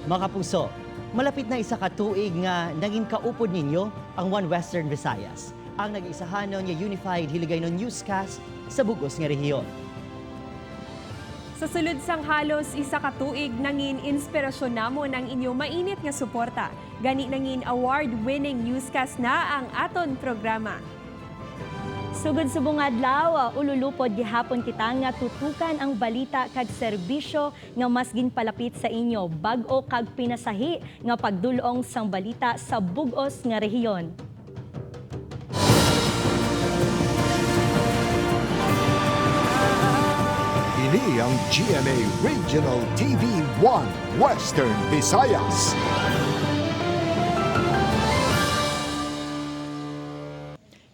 Mga kapuso, malapit na isa ka tuig nga naging kaupod ninyo ang One Western Visayas, ang nag-isahanon nga Unified Hiligaynon Newscast sa bugos nga rehiyon. Sa sulod sang halos isa ka tuig nangin inspirasyon namon ang inyo mainit nga suporta. Gani nangin award-winning newscast na ang aton programa. Sugod subong adlaw, ululupod gihapon kita nga tutukan ang balita kag serbisyo nga mas ginpalapit sa inyo bag-o kag pinasahi nga pagdulong sang balita sa bugos nga rehiyon. Ini ang GMA Regional TV 1 Western Visayas.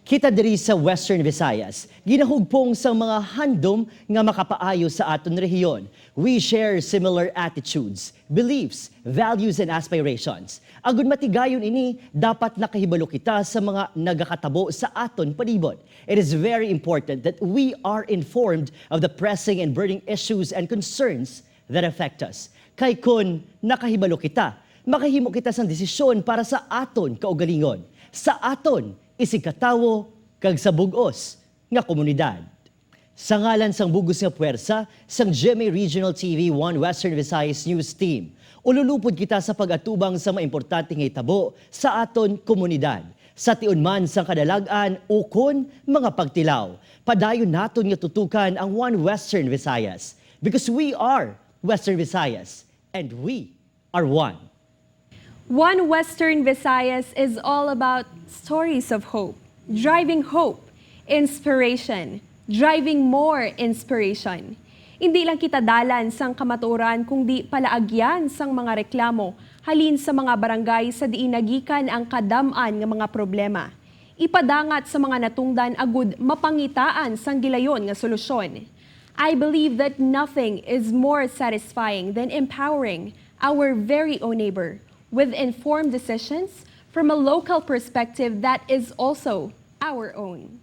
Kita diri sa Western Visayas, ginahugpong sa mga handom nga makapaayo sa aton rehiyon. We share similar attitudes, beliefs, values, and aspirations. Agud matigayon ini, dapat nakahibalo kita sa mga nagakatabo sa aton palibot. It is very important that we are informed of the pressing and burning issues and concerns that affect us. Kay kun nakahibalo kita, makahimo kita sang desisyon para sa aton kaugalingon. Sa aton isigkatawo kag sa bugos nga komunidad. Sa ngalan sang bugos nga puwersa sang GMA Regional TV 1 Western Visayas News Team, ululupod kita sa pag-atubang sa maimportante nga itabo sa aton komunidad. Sa tiun man sang kadalagan ukon mga pagtilaw, padayon naton nga tutukan ang One Western Visayas because we are Western Visayas and we are one. One Western Visayas is all about stories of hope, driving hope, inspiration, driving more inspiration. Hindi lang kita dalan sang kamatuoran kundi palaagyan sang mga reklamo halin sa mga barangay sa diin nagikan ang kadam-an nga mga problema. Ipadangat sa mga natungdan agud mapangitaan sang gilayon nga solusyon. I believe that nothing is more satisfying than empowering our very own neighbor with informed decisions from a local perspective that is also our own.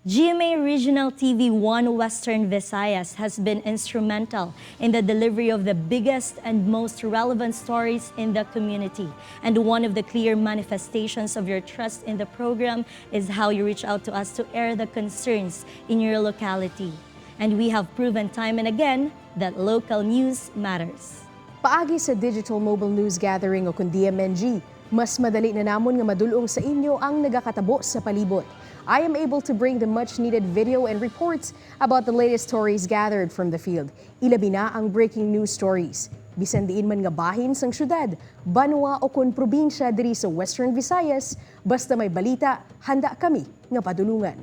GMA Regional TV 1 Western Visayas has been instrumental in the delivery of the biggest and most relevant stories in the community. And one of the clear manifestations of your trust in the program is how you reach out to us to air the concerns in your locality. And we have proven time and again that local news matters. Paagi sa Digital Mobile News Gathering o kun DMNG, mas madali na namon nga madulong sa inyo ang nagakatabo sa palibot. I am able to bring the much-needed video and reports about the latest stories gathered from the field. Ilabi na ang breaking news stories. Bisan diin man nga bahin sang syudad, banwa o kun probinsya diri sa Western Visayas, basta may balita, handa kami nga padulungan.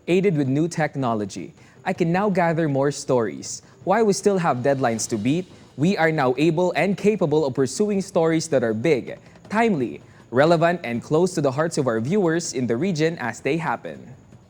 Aided with new technology, I can now gather more stories. While we still have deadlines to beat, we are now able and capable of pursuing stories that are big, timely, relevant, and close to the hearts of our viewers in the region as they happen.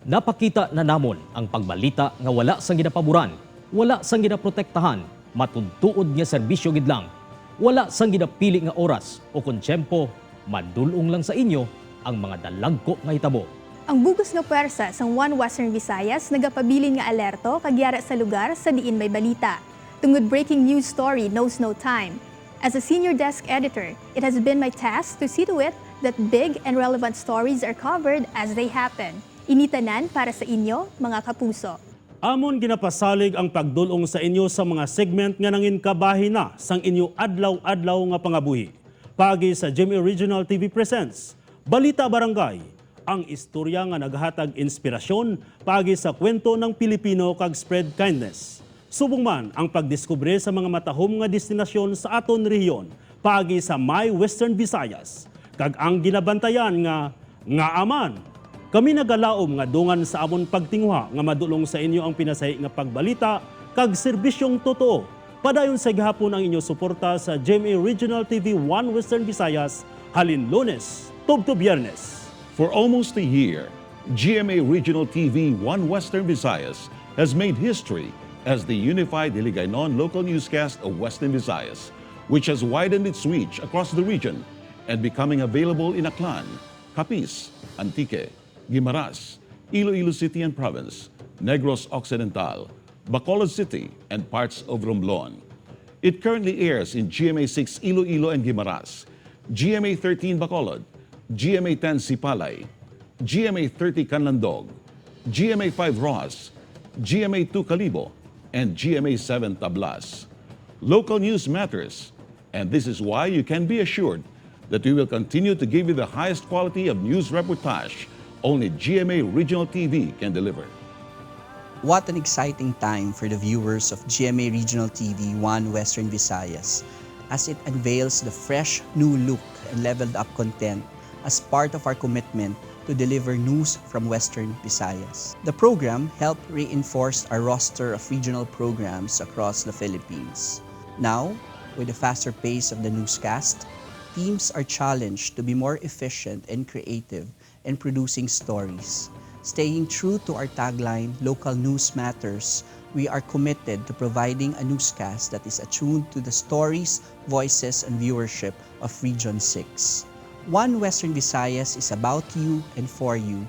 Napakita na namon ang pagbalita nga wala sang ginapaboran, wala sang ginaprotektahan, matuntuod nga serbisyo gid lang, wala sang ginapili nga oras o kun tiyempo, madulong lang sa inyo ang mga dalagko nga hitabo. Ang bugos nga puwersa sang One Western Visayas nagapabilin nga alerto kagyara sa lugar sa diin may balita. Tungod breaking news story knows no time. As a senior desk editor, it has been my task to see to it that big and relevant stories are covered as they happen. Initanan para sa inyo, mga kapuso. Amon ginapasalig ang pagdulong sa inyo sa mga segment nga nangin kabahin na sang inyo adlaw-adlaw nga pangabuhi. Pagi sa GMA Regional TV Presents, Balita Barangay, ang istorya nga naghatag inspirasyon pagi sa kwento ng Pilipino kag spread kindness. Subong man ang pagdiskubre sa mga matahom nga destinasyon sa aton rehiyon pagi sa My Western Visayas. Kag ang ginabantayan nga aman. Kami nagalaom nga dungan sa amon pagtinguha nga madulong sa inyo ang pinasahi nga pagbalita kag serbisyong totoo. Padayon sa gihapon ang inyo suporta sa GMA Regional TV 1 Western Visayas halin Lunes tubto Biyernes. For almost a year, GMA Regional TV 1 Western Visayas has made history as the unified Hiligaynon local newscast of Western Visayas, which has widened its reach across the region and becoming available in Aklan, Capiz, Antique, Guimaras, Iloilo City and Province, Negros Occidental, Bacolod City, and parts of Romblon. It currently airs in GMA 6 Iloilo and Guimaras, GMA 13 Bacolod, GMA 10 Sipalay, GMA 30 Canlandog, GMA 5 Rojas, GMA 2 Calibo, and GMA 7 Tablas. Local news matters, and this is why you can be assured that we will continue to give you the highest quality of news reportage only GMA Regional TV can deliver. What an exciting time for the viewers of GMA Regional TV 1 Western Visayas as it unveils the fresh new look and leveled up content as part of our commitment to deliver news from Western Visayas. The program helped reinforce our roster of regional programs across the Philippines. Now, with the faster pace of the newscast, teams are challenged to be more efficient and creative in producing stories. Staying true to our tagline, Local News Matters, we are committed to providing a newscast that is attuned to the stories, voices, and viewership of Region 6. One Western Visayas is about you and for you.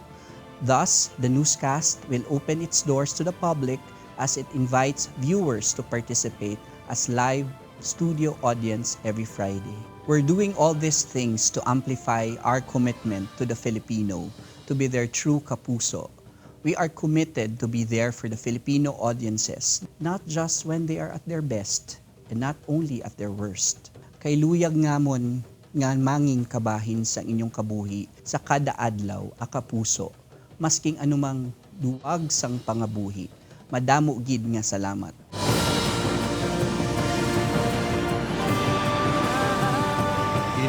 Thus, the newscast will open its doors to the public as it invites viewers to participate as live studio audience every Friday. We're doing all these things to amplify our commitment to the Filipino, to be their true Kapuso. We are committed to be there for the Filipino audiences, not just when they are at their best, and not only at their worst. Kay luyag ngamon nga manging kabahin sa inyong kabuhi sa kada adlaw a Kapuso, masking anumang duwag sang pangabuhi. Madamo gid nga salamat.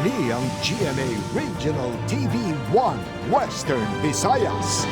Ini ang GMA Regional TV 1 Western Visayas.